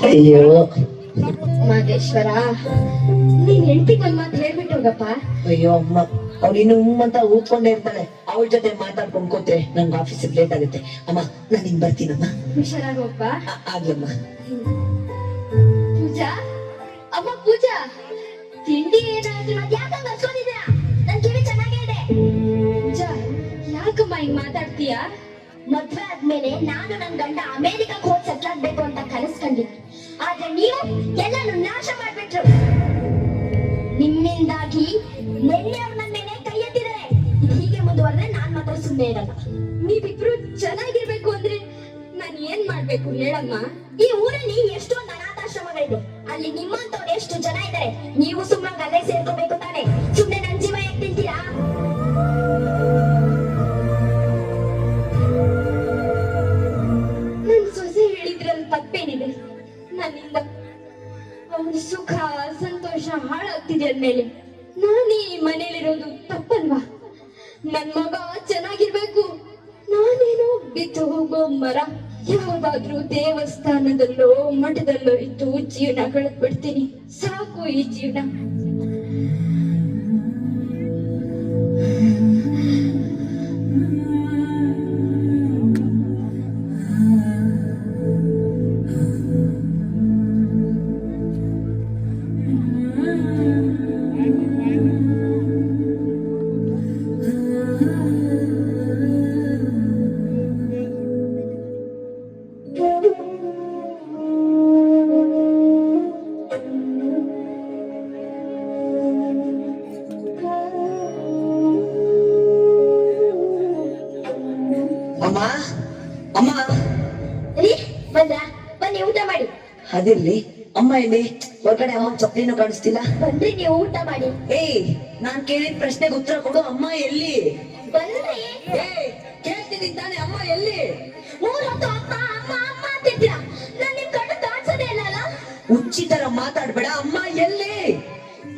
ಅಯ್ಯೋ ಮಾದೇಶ್ವರ, ನೀನ್ ಹೆಂಡತಿಗೆ ಒಂದ್ ಮಾತು ಹೇಳ್ಬಿಟ್ಟು ಹೋಗಪ್ಪ. ಅಯ್ಯೋ ಅಮ್ಮ, ಅವ್ಳು ಇನ್ನು ಅಂತ ಊದ್ಕೊಂಡೇ ಇರ್ತಾಳೆ. ಅವಳ ಜೊತೆ ಮಾತಾಡ್ಕೊಂಡ್ ಕೂತ್ರೆ ನಂಗೆ ಆಫೀಸಿಗೆ ಲೇಟ್ ಆಗುತ್ತೆ. ಅಮ್ಮ ನಾನು ಹಿಂಗ್ ಬರ್ತೀನಮ್ಮ. ಹುಷಾರಾಗೋಪ್ಪ. ಆಗ್ಲಮ್ಮ. ಪೂಜಾ, ಅಮ್ಮ ಪೂಜಾ, ತಿಂಡಿ ಏನಾದ್ರು ಯಾಕಂಗ್ ಬರ್ಸ್ಕೊಂಡಿದ್ದೀರಾ? ನನ್ ಕಿವಿ ಚೆನ್ನಾಗೇ ಇದೆ. ಪೂಜಾ, ಯಾಕಮ್ಮ ಹಿಂಗ್ ಮಾತಾಡ್ತೀಯಾ? ಮದ್ವೆ ಆದ್ಮೇಲೆ ನಾನು ನನ್ ಗಂಡ ಅಮೆರಿಕಕ್ಕೆ ಹೋಗಿ ಸೆಟ್ಲ್ ಆಗ್ಬೇಕು ಅಂತ ಕನಸ್ಕೊಂಡಿದ್ದೆ. ಆದ್ರೆ ನೀವು ಎಲ್ಲಾನು ನಾಶ ಮಾಡ್ಬಿಟ್ರು. ನಿಮ್ಮಿಂದಾಗಿ ನೆನ್ನೆ ಅವ್ರು ನನ್ನ ಮೇಲೆ ಕೈ ಎತ್ತಿದ್ದಾರೆ. ಹೀಗೆ ಮುಂದುವರೆದ್ರೆ ನಾನ್ ಮಾತ್ರ ಸುಮ್ಮನೆ ಇರಲ್ಲ. ನೀವಿಬ್ರು ಚೆನ್ನಾಗಿರ್ಬೇಕು ಅಂದ್ರೆ ನಾನ್ ಏನ್ ಮಾಡ್ಬೇಕು ಹೇಳಮ್ಮ? ಈ ಊರಲ್ಲಿ ಎಷ್ಟೊಂದು ಅನಾಥಾಶ್ರಮಗಳಿದೆ. ಅಲ್ಲಿ ನಿಮ್ಮಂತವ್ರು ಎಷ್ಟು ಜನ ಇದ್ದಾರೆ. ನೀವು ಸುಮ್ಮನೆ ಅಲ್ಲೇ ಸೇರ್ಕೋಬೇಕು ತಾನೆ. ಸುಮ್ಮನೆ ನನ್ ಜೀವ ಯಾಕೆ ತಿಂತೀರಾ? ನನ್ ಸೊಸೆ ಹೇಳಿದ್ರಲ್ಲಿ ತಪ್ಪೇನಿದೆ? ನನ್ನಿಂದ ಅವ್ರ ಸುಖ ಸಂತೋಷ ಹಾಳಾಗ್ತಿದೆ ಅಂದ್ಮೇಲೆ ನಾನು ಈ ಮನೇಲಿರೋದು ತಪ್ಪಲ್ವಾ? ನನ್ ಮಗ ಚೆನ್ನಾಗಿರ್ಬೇಕು. ನಾನೇನೋ ಬಿದ್ದು ಹೋಗೋ ಮರ, ಯಾವ್ದಾದ್ರೂ ದೇವಸ್ಥಾನದಲ್ಲೋ ಮಠದಲ್ಲೋ ಇದ್ದು ಜೀವನ ಕಳೆದ್ ಬಿಡ್ತೀನಿ. ಸಾಕು ಈ ಜೀವನ. ಅಮ್ಮ ಅಮ್ಮ, ಬಂದ್ರಾ? ಬನ್ನಿ ಊಟ ಮಾಡಿ. ಅದಿರ್ಲಿ, ಅಮ್ಮ ಎಲ್ಲಿ? ಹೊರಗಡೆ ಅಮ್ಮ ಚಪ್ಪಲಿನೂ ಕಾಣಿಸ್ತಿಲ್ಲ. ಬನ್ರಿ ನೀವು ಊಟ ಮಾಡಿ. ಏಯ್, ನಾನ್ ಕೇಳಿದ ಪ್ರಶ್ನೆಗೆ ಉತ್ತರ ಕೊಡು. ಅಮ್ಮ ಎಲ್ಲಿ? ಬನ್ರಿ. ಕೇಳ್ತೀನಿ ತಾನೆ, ಅಮ್ಮ ಎಲ್ಲಿ? 3 ಹೊತ್ತು ಅಮ್ಮ ಅಮ್ಮ ಅಮ್ಮ ಅಂತಿದ್ದೀರಾ. ನಾನ್ ನಿಮ್ ಕಣ್ಣು ಕಾಣಿಸೋದೇ ಇಲ್ಲ ಅಲ್ಲ? ಹುಚ್ಚಿ ತರ ಮಾತಾಡ್ಬೇಡ. ಅಮ್ಮ ಎಲ್ಲಿ?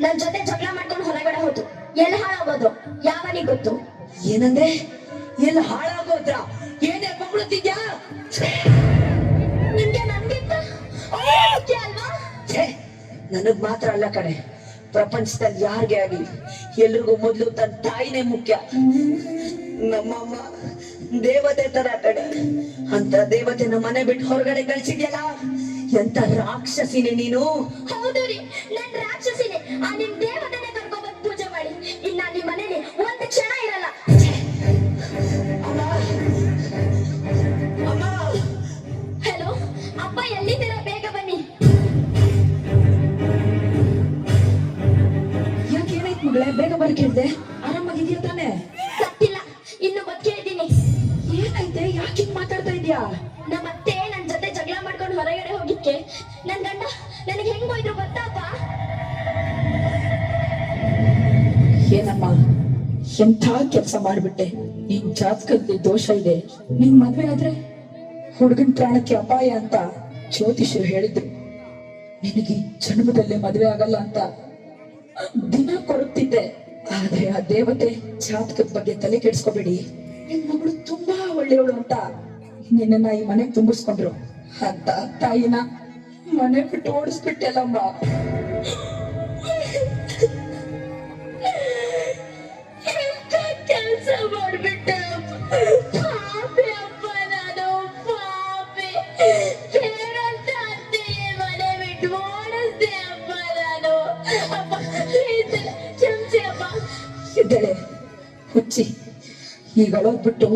ನನ್ ಜೊತೆ ಜಗಳ ಮಾಡ್ಕೊಂಡು ಹೊರಗಡೆ ಹೋದ್ರು. ಎಲ್ಲ ಹಾಳಾಗೋದು ಯಾವನಿಗೆ ಗೊತ್ತು? ಏನಂದ್ರೆ ಎಲ್ಲ ಹಾಳಾಗೋದ್ರ? ಏನೇ ಬೊಗಳುತ್ತಿದ್ಯಾ? ನಿಮ್ಗೆ ನನ್ಗಿಂತ ಮುಖ್ಯ ಅಲ್ವಾ? ನನಗ್ ಮಾತ್ರ ಅಲ್ಲ ಕಡೆ, ಪ್ರಪಂಚದಲ್ಲಿ ಯಾರಿಗೆ ಆಗ್ಲಿ ಎಲ್ರಿಗೂ ಮೊದ್ಲು ತನ್ನ ತಾಯಿನೇ ಮುಖ್ಯ. ನಮ್ಮಮ್ಮ ದೇವತೆ ತರ ಕಡೆ, ಅಂತ ದೇವತೆ ನಮ್ಮ ಮನೆ ಬಿಟ್ಟು ಹೊರಗಡೆ ಕಳ್ಸಿದ್ಯಲ್ಲ, ಎಂತ ರಾಕ್ಷಸಿನೇ ನೀನು. ಹೌದು ರೀ, ನನ್ ರಾಕ್ಷಸಿನೇ. ಆ ನಿಮ್ ದೇವತೆನೆ ಕರ್ಕೊಂಡ್ಬಂದು ಪೂಜೆ ಮಾಡಿ. ಇನ್ನ ನಿಮ್ ಮನೇಲಿ ಒಂದು ಕ್ಷಣ ಇರಲ್ಲ. ಹಲೋ ಅಪ್ಪ, ಎಲ್ಲಿದ್ದೀರಾ? ಬೇಗ ಬನ್ನಿ. ಯಾಕೇನಾಯ್ತು ಮಗಳೇ? ಬೇಗ ಬರ ಕೇಳ್ದೆ. ಆರಾಮಾಗಿದ್ಯಾ ತಾನೆ? ಸತ್ತಿಲ್ಲ, ಇನ್ನು ಬದುಕೇ ಇದ್ದೀನಿ. ಏನಾಯ್ತೆ? ಯಾಕೆ ಮಾತಾಡ್ತಾ ಇದ್ಯಾ? ನಮ್ಮತ್ತೆ ನನ್ ಜೊತೆ ಜಗಳ ಮಾಡ್ಕೊಂಡು ಹೊರಗಡೆ ಹೋಗಿಕ್ಕೆ ನನ್ ಗಂಡ ನನಗೆ ಹೆಂಗ್ ಹೋಯ್ತು ಗೊತ್ತಾಪ? ಏನಮ್ಮ, ಎಂಥ ಕೆಲಸ ಮಾಡ್ಬಿಟ್ಟೆ. ನಿನ್ ಜಾತಕದಲ್ಲಿ ದೋಷ ಇದೆ. ನಿನ್ ಮದ್ವೆ ಆದ್ರೆ ಹುಡುಗನ್ ಪ್ರಾಣಕ್ಕೆ ಅಪಾಯ ಅಂತ ಜ್ಯೋತಿಷರು ಹೇಳಿದ್ರು. ನಿನಗೆ ಜನ್ಮದಲ್ಲೇ ಮದ್ವೆ ಆಗಲ್ಲ ಅಂತ ದಿನ ಕೊಡುತ್ತಿದ್ದೆ. ಆದ್ರೆ ಆ ದೇವತೆ ಜಾತಕದ ಬಗ್ಗೆ ತಲೆ ಕೆಡಿಸ್ಕೋಬೇಡಿ, ನಿನ್ ಮಗಳು ತುಂಬಾ ಒಳ್ಳೆಯವಳು ಅಂತ ನಿನ್ನ ಈ ಮನೆಗೆ ತುಂಬಿಸ್ಕೊಂಡ್ರು. ಅಂತ ತಾಯಿನ ಮನೆ ಬಿಟ್ಟು ಓಡಿಸ್ಬಿಟ್ಟೆಲ್ಲಮ್ಮ. ಕೆಲಸ ಮಾಡ್ಬಿಟ್ಟೆ ಪಾಪಿ ಅಪ್ಪ, ನಾನು ಪಾಪಿ. ಹೇಳಂತ ಅತ್ತೆಗೆ ಮನೆ ಬಿಟ್ಟು ಓಡಿಸ್ದೆ ಅಪ್ಪ ನಾನು. ಅಪ್ಪ ಕ್ಷಮಿಸಿ ಅಪ್ಪ. ಇದ್ದಳೆ ಹುಚ್ಚಿ, ಈಗ ಅಳೋದ್ಬಿಟ್ಟು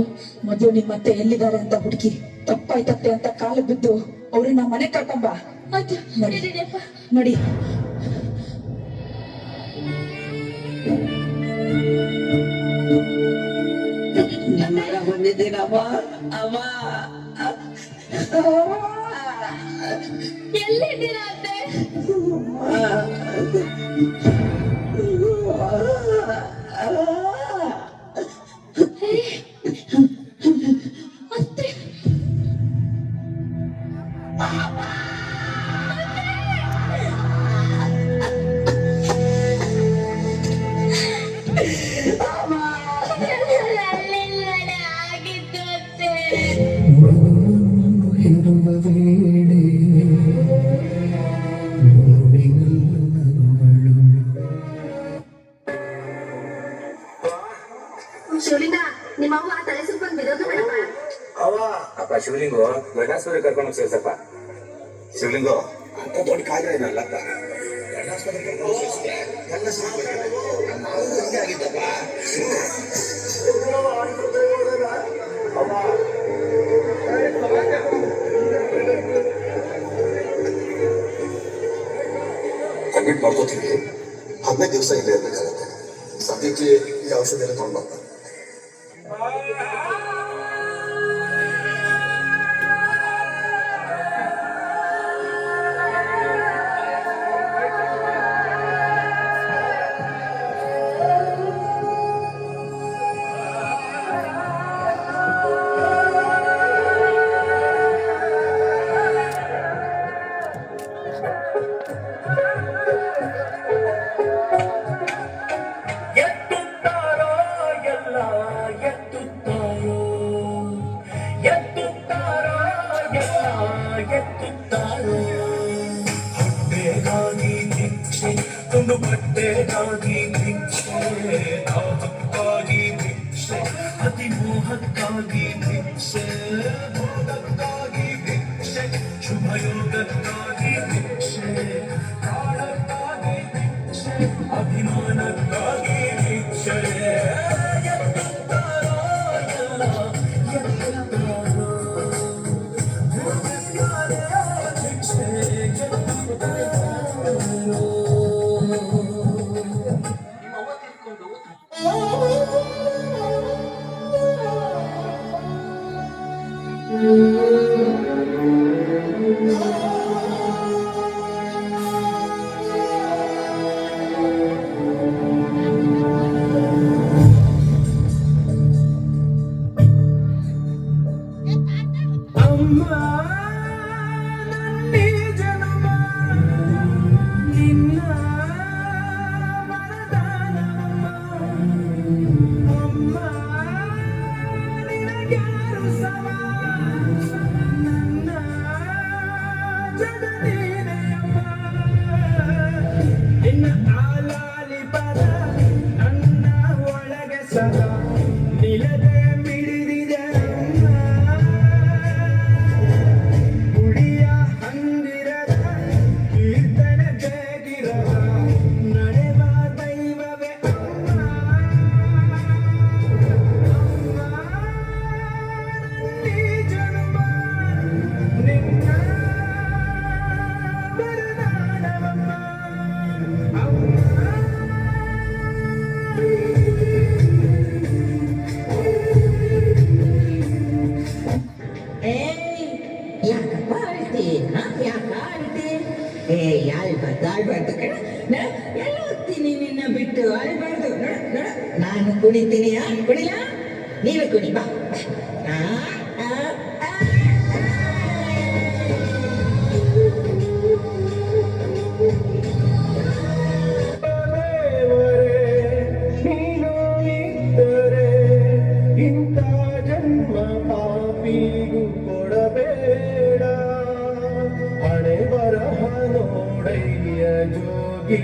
ಮೊದಲು ನಿಮ್ಮತ್ತೆ ಎಲ್ಲಿದ್ದಾರೆ ಅಂತ ಹುಡುಕಿ ತಪ್ಪಾಯ್ತತ್ತೆ ಅಂತ ಕಾಲು ಬಿದ್ದು ಅವ್ರನ್ನ ಮನೆ ಕರ್ಕೊಂಬ. ನೋಡಿ ನೋಡಿ, ನನ್ನ ಬಂದಿದ್ದೀನಮ್ಮ. ಅಮ್ಮ ಎಲ್ಲಿದ್ದೀರಾ ಅತ್ತೆ? ಅತ್ತೆ ಇರುವ ವೇಳೆ ಶಿವಲಿಂಗು ಗಂಡಾಸ್ಪತ್ರೆ ಕರ್ಕೊಂಡು ಸೇರ್ಸಪ್ಪ. ಶಿವಲಿಂಗು ಅಂತ ದೊಡ್ಡ ಕಾಯಿಲೆ ಏನಲ್ಲಪ್ಪ. ಗಂಡಾಸ್ಪತ್ರೆ ಕರ್ಕೊಂಡು ಸೇರಿಸಿದ್ರೆ ಎಲ್ಲ ಸಾಕ್ಬೇಕಾದ್ರೆ ನಮ್ಮ ಹಂಗೆ ಆಗಿದ್ದಪ್ಪ. ಅಡ್ಮಿಟ್ ಮಾಡ್ಕೋತೀವಿ. 15 ದಿವಸ ಇಲ್ಲೇ ಇರಬೇಕಾಗುತ್ತೆ. ಸದ್ಯಕ್ಕೆ ಈ ಔಷಧಿ ಎಲ್ಲ ತಗೊಂಡು ಬರ್ತಾರೆ. ಒಂದು ಬಟ್ಟೆಗಾಗಿ ಭಿಕ್ಷೆ, ದಾಹಕ್ಕಾಗಿ ಭಿಕ್ಷೆ, ಅತಿಮೋಹಕ್ಕಾಗಿ ಭಿಕ್ಷೆ, ಭೋಗಕ್ಕಾಗಿ ಭಿಕ್ಷೆ, ಶುಭಯೋಗಕ್ಕಾಗಿ ಭಿಕ್ಷೆ, ಕಾಳಕ್ಕಾಗಿ ಭಿಕ್ಷೆ, ಅಭಿಮಾನಕ್ಕಾಗಿ ಭಿಕ್ಷೆ. ಎತ್ತುತ್ತಾರೋ ಎಲ್ಲ ಎತ್ತುತ್ತಾರೋ ಭಿಕ್ಷೆ ಎತ್ತುತ್ತಾರೋ. ಎಲ್ಲ ಓದ್ತೀನಿ ನಿನ್ನ ಬಿಟ್ಟು ಅಳ್ಬಾರ್ದು. ನಾನು ಕುಣಿತೀನಿ, ಕುಣಿಲ ನೀನು ಕುಣಿ ಬಾ. ಇಂಥ ಜನ್ಮ ಪಾಪಿಗೂ ಕೊಡಬೇಡ, ಹಣೆ ಬರಹ ನೋಡಯ್ಯ ಜೋಗಿ.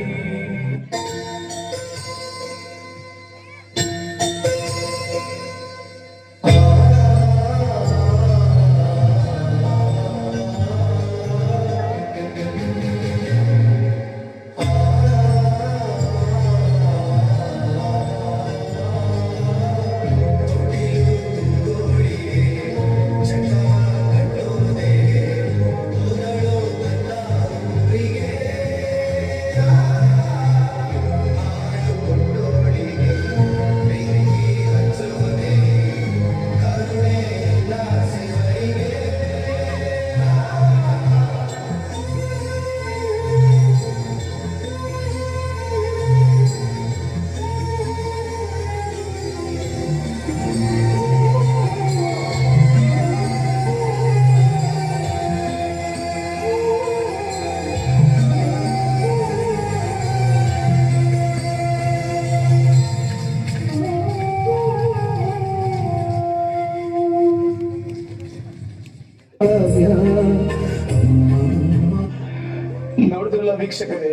ನೋಡಿದ್ರಲ್ಲ ವೀಕ್ಷಕರೇ,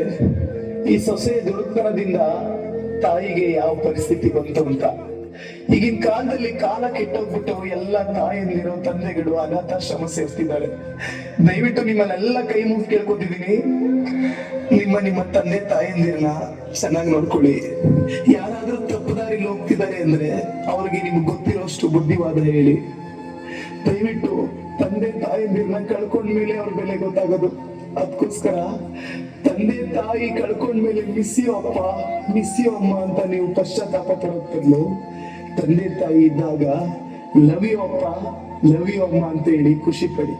ಈ ಸೊಸೆ ದುಡುಕನದಿಂದ ತಾಯಿಗೆ ಯಾವ ಪರಿಸ್ಥಿತಿ ಬಂತು ಅಂತ. ಈಗಿನ ಕಾಲದಲ್ಲಿ ಕಾಲ ಕೆಟ್ಟೋಗ್ಬಿಟ್ಟು ಎಲ್ಲ ತಾಯಿಯಲ್ಲಿರೋ ತಂದೆಗಳು ಅನಾಥಾಶ್ರಮ ಸೇರ್ತಿದ್ದಾರೆ. ದಯವಿಟ್ಟು ನಿಮ್ಮನ್ನೆಲ್ಲ ಕೈ ಮುಗಿದು ಕೇಳ್ಕೊತಿದ್ದೀನಿ, ನಿಮ್ಮ ತಂದೆ ತಾಯಿಯಂದಿರನ್ನ ಚೆನ್ನಾಗಿ ನೋಡ್ಕೊಳ್ಳಿ. ಯಾರಾದ್ರೂ ತಪ್ಪು ದಾರಿಲಿ ಹೋಗ್ತಿದ್ದಾರೆ ಅಂದ್ರೆ ಅವ್ರಿಗೆ ನಿಮ್ಗೆ ಗೊತ್ತಿರೋಷ್ಟು ಬುದ್ಧಿವಾದ ಹೇಳಿ. ದಯವಿಟ್ಟು ತಂದೆ ತಾಯಿಯಂದಿರನ್ನ ಕಳ್ಕೊಂಡ್ಮೇಲೆ ಅವ್ರ ಬೆಲೆ ಗೊತ್ತಾಗೋದು. ಅದಕ್ಕೋಸ್ಕರ ತಂದೆ ತಾಯಿ ಕಳ್ಕೊಂಡ್ಮೇಲೆ ಮಿಸ್ ಯು ಅಪ್ಪ, ಮಿಸ್ ಯು ಅಮ್ಮ ಅಂತ ನೀವು ಪಶ್ಚಾತ್ತಾಪ ಪಡೋದ್ ಬದಲು ತಂದೆ ತಾಯಿ ಇದ್ದಾಗ ಲವ್ ಯು ಅಪ್ಪ, ಲವ್ ಯು ಅಮ್ಮ ಅಂತ ಹೇಳಿ ಖುಷಿ ಪಡಿ.